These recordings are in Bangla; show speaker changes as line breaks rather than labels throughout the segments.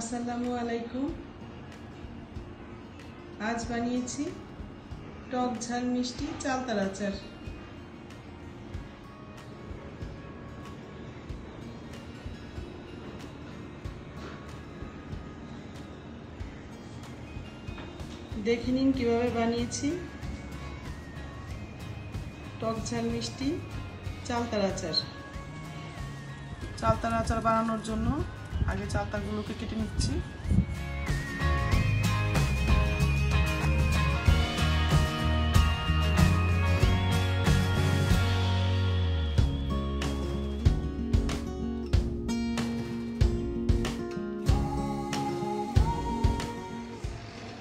আসসালামু আলাইকুম। আজ বানিয়েছি টক ঝাল মিষ্টি চালতার আচার। দেখে নিন কিভাবে বানিয়েছি টক ঝাল মিষ্টি চালতার আচার। চালতার আচার বানানোর জন্য আগে চালতাগুলোকে কেটে নিচ্ছি।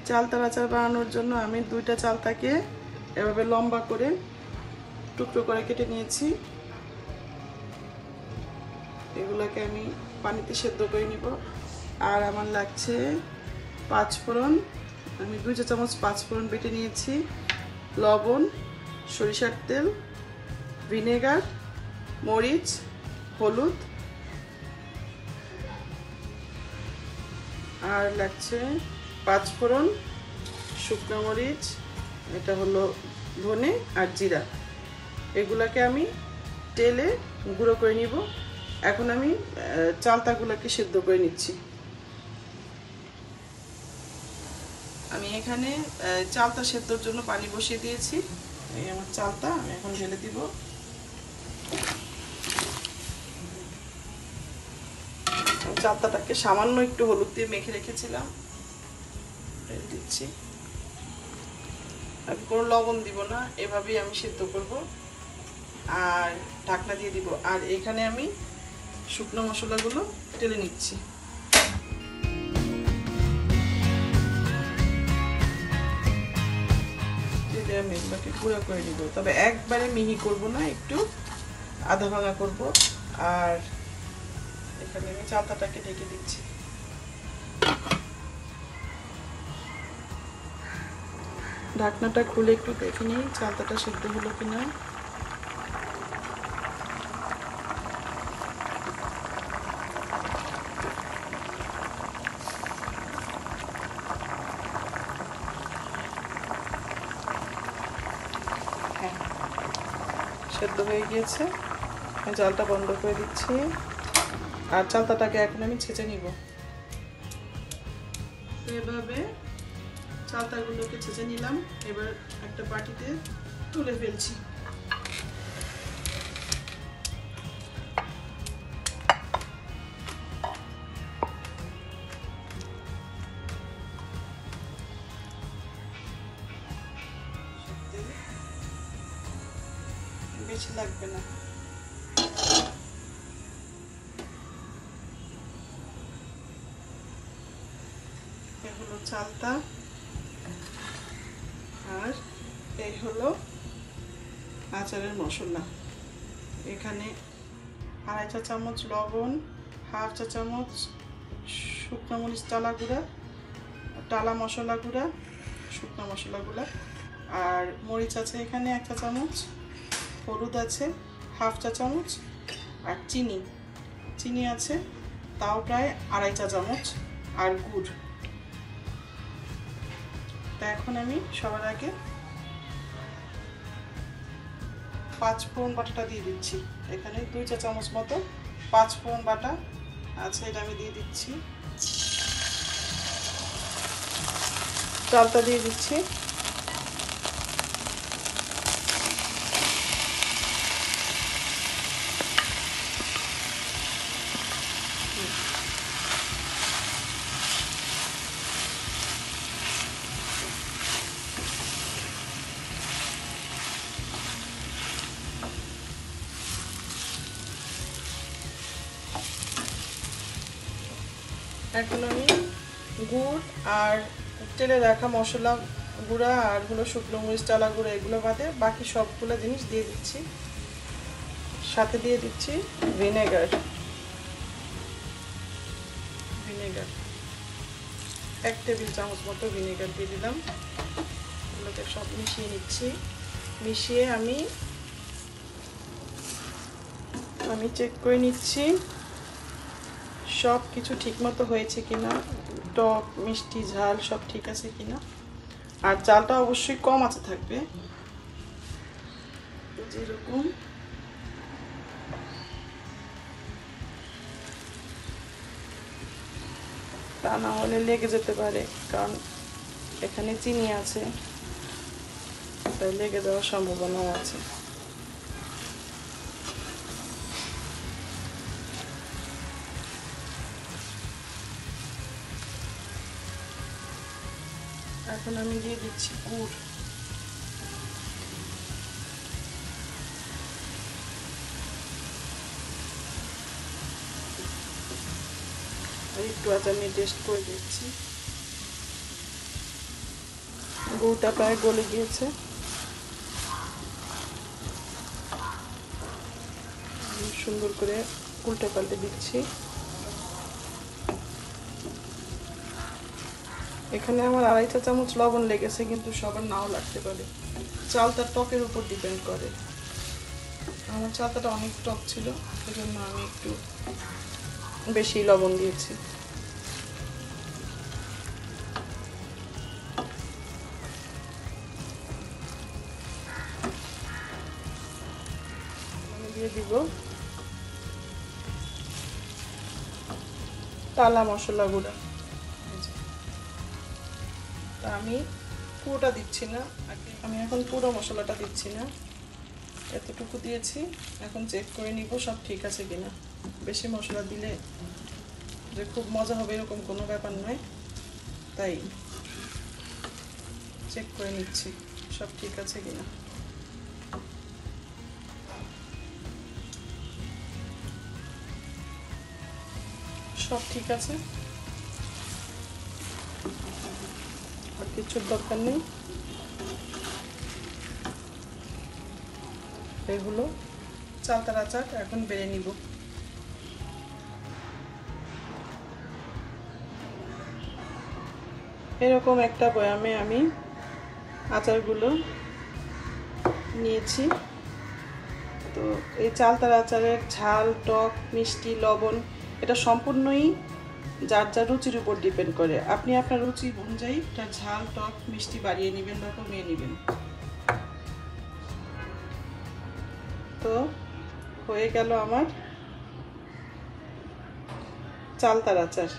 চালতার আচার বানানোর জন্য আমি দুইটা চালতাকে এভাবে লম্বা করে টুকরো করে কেটে নিয়েছি। এগুলোকে আমি পানিতে সেদ্ধ করে নিব। আর আমার লাগছে 5 ফোড়ন, আমি 2 চা চামচ 5 ফোড়ন বেটে নিয়েছি, লবণ, সরিষার তেল, ভিনেগার, মরিচ, হলুদ, আর লাগছে 5 ফোড়ন, শুকনো মরিচ, এটা হলো ধনে আর জিরা। এগুলাকে আমি তেলে গুঁড়ো করে নিব। এখন আমি চালতাগুলোকে সেদ্ধ করে নিচ্ছি। আমি এখানে চালতা সেদ্ধর জন্য পানি বসিয়ে দিয়েছি। এই আমার চালতা আমি এখন ঢেলে দিব। চালতাটাকে সামান্য একটু হলুদ দিয়ে মেখে রেখেছিলাম, ঢেলে দিচ্ছি। আমি কোনো লবণ দিব না, এভাবেই আমি সেদ্ধ করব। আর ঢাকনা দিয়ে দিব। আর এখানে আমি শুকনো মশলাগুলো টেলে নিচ্ছি। আমি এগুলোকে গুঁড়া করে নিব, তবে একবারে মিহি করব না, একটু আধা ভাঙা করব। আর এখানে আমি চালতাটাকে ঢেকে দিচ্ছি। ঢাকনাটা খুলে একটু দেখে নিই চালতাটা সেদ্ধ হলো কিনা। সেদ্ধ হয়ে গিয়েছে, জালটা বন্ধ করে দিচ্ছি। আর চালতাটাকে এখন আমি ছেঁচে নিব। এভাবে চালতাগুলোকে ছেঁচে নিলাম। এবার একটা বাটিতে তুলে ফেলছি। বেশি লাগবে না। এ হলো চালতা, আর এই হলো আচারের মশলা। এখানে 2.5 চা চামচ লবণ, 1/2 চা চামচ শুকনো মরিচ টালা গুঁড়া, টালা মশলা গুঁড়া, শুকনো মশলা গুঁড়া, আর মরিচ আছে এখানে 1 চা চামচ, হলুদ আছে 1/2 চা চামচ, আর চিনি আছে তাও প্রায় 2.5 চা চামচ, আর গুড়। তা এখন আমি সবার আগে 5 ফোড়ন বাটাটা দিয়ে দিচ্ছি। এখানে 2 চা চামচ মতো 5 ফোড়ন বাটা আছে, এটা আমি দিয়ে দিচ্ছি। চালতা দিয়ে দিচ্ছি। এখন আমি গুড় আর তেলে রাখা মশলা গুঁড়া আর হলো শুকনো মরিচ টালা গুঁড়া, এগুলো বাদে বাকি সবগুলো জিনিস দিয়ে দিচ্ছি। সাথে দিয়ে দিচ্ছি ভিনেগার 1 টেবিল চামচ মতো ভিনেগার দিয়ে দিলাম। এগুলোকে সব মিশিয়ে নিচ্ছি। মিশিয়ে আমি চেক করে নিচ্ছি সব কিছু ঠিকমতো হয়েছে কিনা, টক মিষ্টি ঝাল সব ঠিক আছে কিনা। আর চালটা অবশ্যই কম আঁচে থাকবে, যেরকম তা না হলে লেগে যেতে পারে, কারণ এখানে চিনি আছে, তাই লেগে যাওয়ার সম্ভাবনাও আছে। এখন আমি দিয়ে দিচ্ছি গুড়। একটু আজ আমি টেস্ট করে দিচ্ছি। গুড়টা প্রায় গলে গিয়েছে। সুন্দর করে উল্টে পাল্টে দিচ্ছি। এখানে আমার 2.5 চা চামচ লবণ লেগেছে, কিন্তু সবার নাও লাগতে পারে, চালটা টকের উপর ডিপেন্ড করে। আমার চালটা অনেক টক ছিল, সেজন্য আমি একটু বেশি লবণ দিয়েছি। আমি দিয়ে দিব টালা মশলা গুঁড়া। তা আমি পুরোটা দিচ্ছি না, আমি এখন পুরো মশলাটা দিচ্ছি না, এতটুকু দিয়েছি। এখন চেক করে নিব সব ঠিক আছে কিনা। বেশি মশলা দিলে যে খুব মজা হবে এরকম কোনো ব্যাপার নয়, তাই চেক করে নিচ্ছি সব ঠিক আছে কিনা। সব ঠিক আছে, আর কিছুর দরকার নেই। এগুলো চালতার আচার এখন বেড়ে নিব। এরকম একটা বয়ামে আমি আচারগুলো নিয়েছি। তো এই চালতার আচারের ঝাল টক মিষ্টি লবণ এটা সম্পূর্ণই যার যার রুচির উপর ডিপেন্ড করে। আপনি আপনার রুচি অনুযায়ী তার ঝাল টক মিষ্টি বাড়িয়ে নেবেন বা কমিয়ে নেবেন। তো হয়ে গেল আমার চালতার আচার।